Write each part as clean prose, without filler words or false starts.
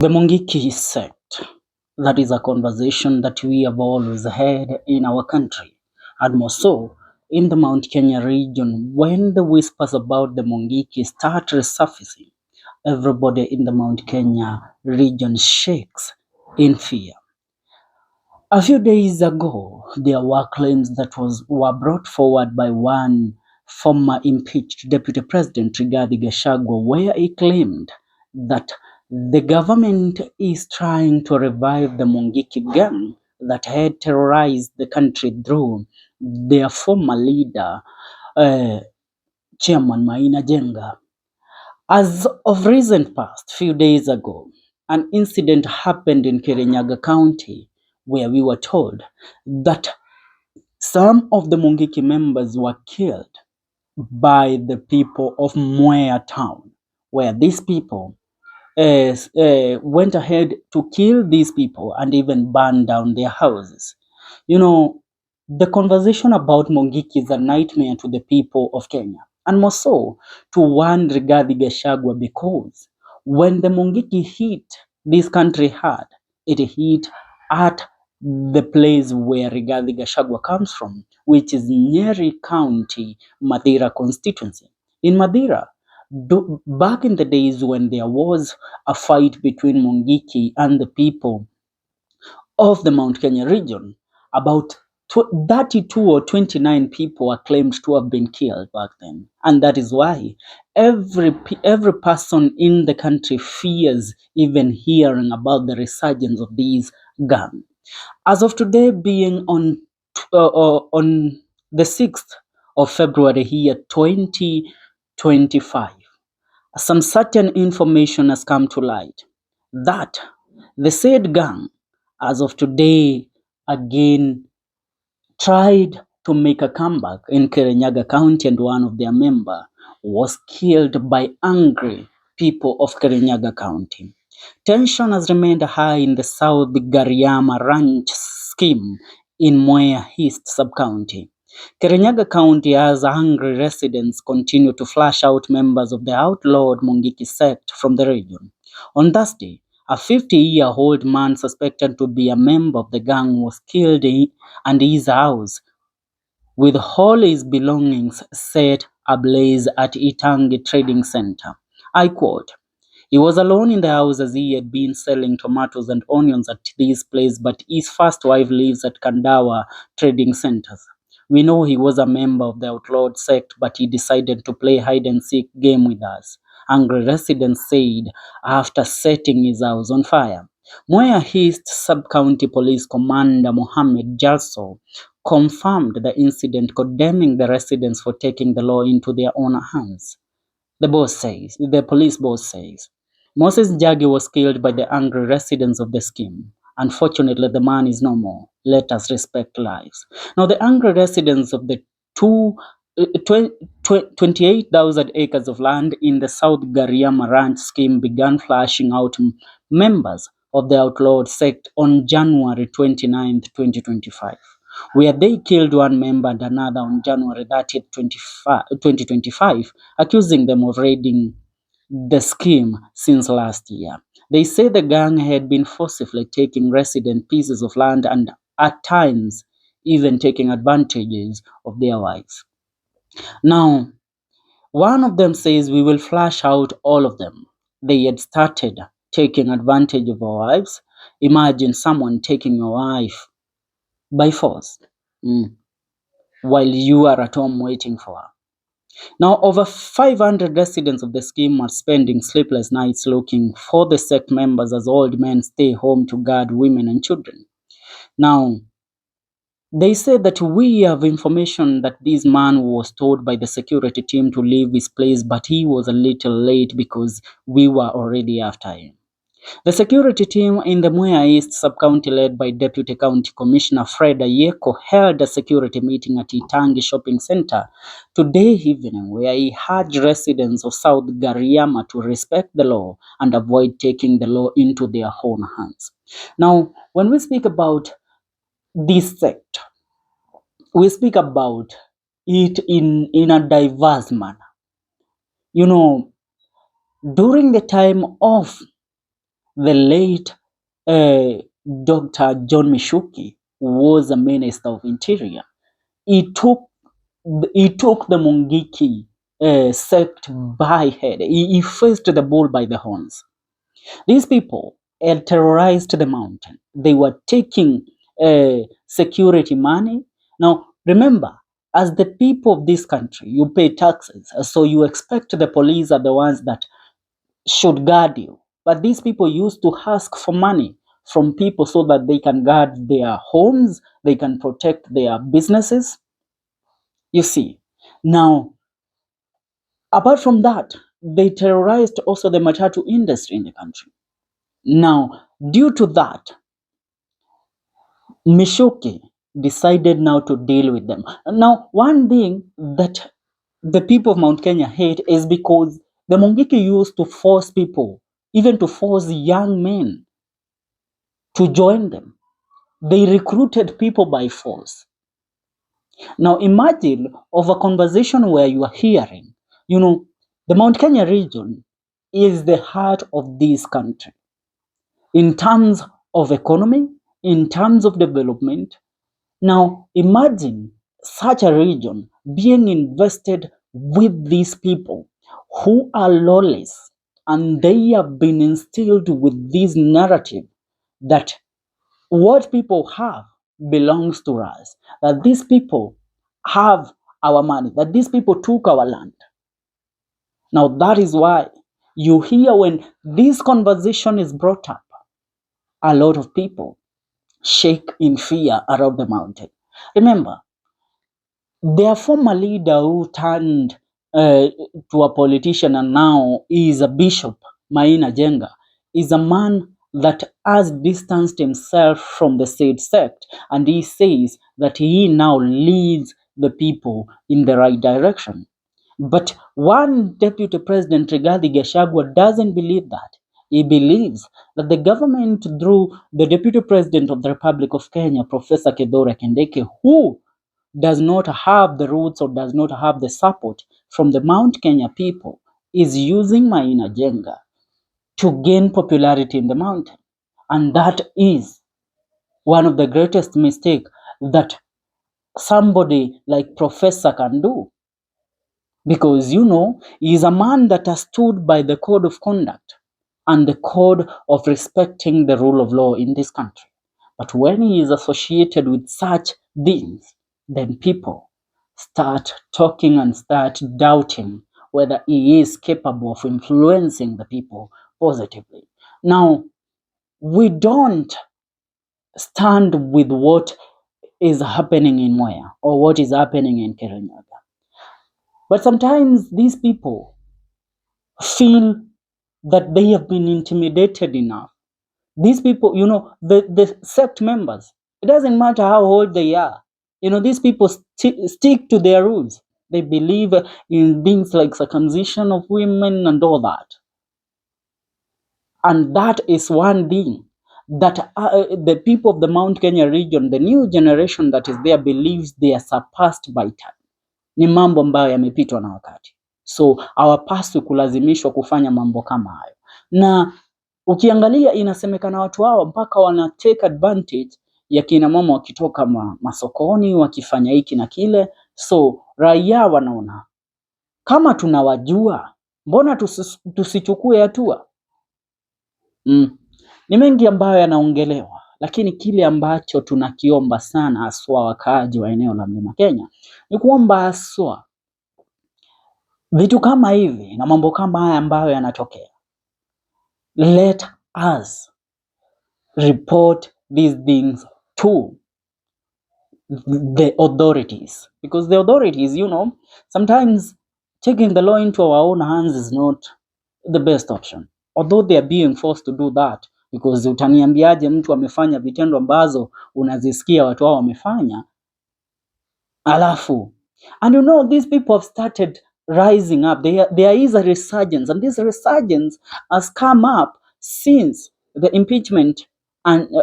The Mungiki sect. That is a conversation that we have always had in our country, and more so in the Mount Kenya region. When the whispers about the Mungiki start resurfacing, everybody in the Mount Kenya region shakes in fear. A few days ago, there were claims that were brought forward by one former impeached Deputy President Rigathi Gachagua, where he claimed that the government is trying to revive the Mungiki gang that had terrorized the country through their former leader, uh, Chairman Maina Jenga. As of recent past, few days ago, an incident happened in Kirinyaga County where we were told that some of the Mungiki members were killed by the people of Mwea town, where these people went ahead to kill these people and even burn down their houses. You know, the conversation about Mungiki is a nightmare to the people of Kenya, and more so to one Rigathi Gachagua, because when the Mungiki hit this country hard, it hit at the place where Rigathi Gachagua comes from, which is Nyeri County, Madira constituency. In Madira, back in the days when there was a fight between Mungiki and the people of the Mount Kenya region, about 32 or 29 people are claimed to have been killed back then. And that is why every person in the country fears even hearing about the resurgence of these gangs. As of today, being on the 6th of February here, 2025, some certain information has come to light that the said gang, as of today, again tried to make a comeback in Kirinyaga County, and one of their members was killed by angry people of Kirinyaga County. Tension has remained high in the South Gariama Ranch scheme in Mwea East Sub-County. Kirinyaga County, as angry residents continue to flush out members of the outlawed Mungiki sect from the region. On Thursday, a 50-year-old man suspected to be a member of the gang was killed and his house, with all his belongings, set ablaze at Itangi Trading Center. I quote, "He was alone in the house as he had been selling tomatoes and onions at this place, but his first wife lives at Kandawa Trading Centers. We know he was a member of the outlawed sect, but he decided to play hide-and-seek game with us," angry residents said after setting his house on fire. Mwea East Sub-County Police Commander Mohammed Jalso confirmed the incident, condemning the residents for taking the law into their own hands. The police boss says, Moses Jagi was killed by the angry residents of the scheme. Unfortunately, the man is no more. Let us respect lives. Now, the angry residents of the 28,000 acres of land in the South Gariama Ranch scheme began flashing out members of the outlawed sect on January 29, 2025, where they killed one member and another on January 30, 2025, accusing them of raiding the scheme since last year. They say the gang had been forcibly taking resident pieces of land and at times even taking advantages of their wives. Now, one of them says, "We will flash out all of them. They had started taking advantage of our wives. Imagine someone taking your wife by force while you are at home waiting for her." Now, over 500 residents of the scheme are spending sleepless nights looking for the sect members as old men stay home to guard women and children. Now, they say that we have information that this man was told by the security team to leave his place, but he was a little late because we were already after him. The security team in the Mwea East Sub-County, led by Deputy County Commissioner Fred Ayeko, held a security meeting at Itangi Shopping Center today evening, where he urged residents of South Gariama to respect the law and avoid taking the law into their own hands. Now, when we speak about this sect, we speak about it in a diverse manner. You know, during the time of the late uh, Dr. John Mishuki was a Minister of Interior. He took the Mungiki sect by head. He faced the bull by the horns. These people had terrorized the mountain. They were taking security money. Now, remember, as the people of this country, you pay taxes. So you expect the police are the ones that should guard you. But these people used to ask for money from people so that they can guard their homes, they can protect their businesses. You see. Now, apart from that, they terrorized also the matatu industry in the country. Now, due to that, Mishoki decided now to deal with them. Now, one thing that the people of Mount Kenya hate is because the Mungiki used to force people, even to force young men to join them. They recruited people by force. Now, imagine of a conversation where you are hearing, the Mount Kenya region is the heart of this country in terms of economy, in terms of development. Now, imagine such a region being invested with these people who are lawless, and they have been instilled with this narrative that what people have belongs to us, that these people have our money, that these people took our land. Now, that is why you hear when this conversation is brought up, a lot of people shake in fear around the mountain. Remember, their former leader who turned to a politician and now is a bishop, Maina Jenga, is a man that has distanced himself from the said sect, and he says that he now leads the people in the right direction. But one Deputy President, Rigathi Gachagua, doesn't believe that. He believes that the government, through the Deputy President of the Republic of Kenya, Professor Kithure Kindiki, who does not have the roots or does not have the support from the Mount Kenya people, is using Maina Jenga to gain popularity in the mountain. And that is one of the greatest mistakes that somebody like Professor can do. Because, he is a man that has stood by the code of conduct and the code of respecting the rule of law in this country. But when he is associated with such things, then people start talking and start doubting whether he is capable of influencing the people positively. Now, we don't stand with what is happening in Moya or what is happening in Kirinyaga. But sometimes these people feel that they have been intimidated enough. These people, the sect members, it doesn't matter how old they are. These people stick to their rules. They believe in things like circumcision of women and all that. And that is one thing that the people of the Mount Kenya region, the new generation that is there, believes they are surpassed by time. Ni mambo ambayo yamepitwa na wakati. So hawapaswi kulazimishwa kufanya mambo kama hayo. Na ukiangalia inasemekana watu hao mpaka wana take advantage ya kina mama wakitoka masokoni wakifanya hiki na kile. So raia wanaona kama tunawajua, mbona tusichukue hatua? Ni mengi ambayo yanaongelewa, lakini kile ambacho tunakiomba sana haswa wakaaji wa eneo la Mlima Kenya ni kuomba haswa vitu kama hivi na mambo kama haya ambayo yanatokea, let us report these things to the authorities, because the authorities, sometimes taking the law into our own hands is not the best option, although they are being forced to do that. Because utaniambiaje mtu amefanya vitendo ambazo unazisikia watu hao wamefanya, alafu and these people have started rising up. There is a resurgence, and this resurgence has come up since the impeachment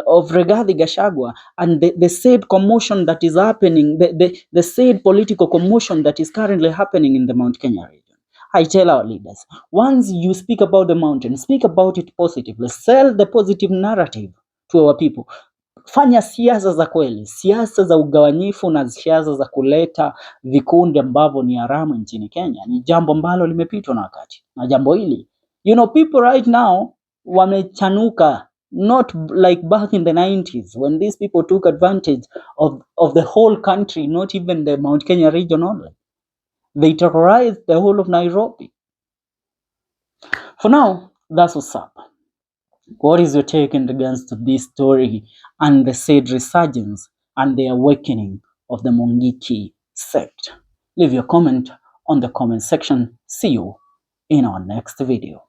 of Rigathi Gachagua and the said commotion that is happening, the said political commotion that is currently happening in the Mount Kenya region. I tell our leaders, once you speak about the mountain, speak about it positively. Sell the positive narrative to our people. Fanya siasa za kweli, siasa za ugawanyifu na siasa za kuleta vikundi ambavyo ni haramu nchini Kenya ni jambo ambalo limepitwa na wakati. Na jambo hili, people right now wamechanuka, not like back in the 90s when these people took advantage of the whole country, not even the Mount Kenya region only. They terrorized the whole of Nairobi. For now, that's what's up. What is your take in regards to this story and the said resurgence and the awakening of the Mungiki sect? Leave your comment on the comment section. See you in our next video.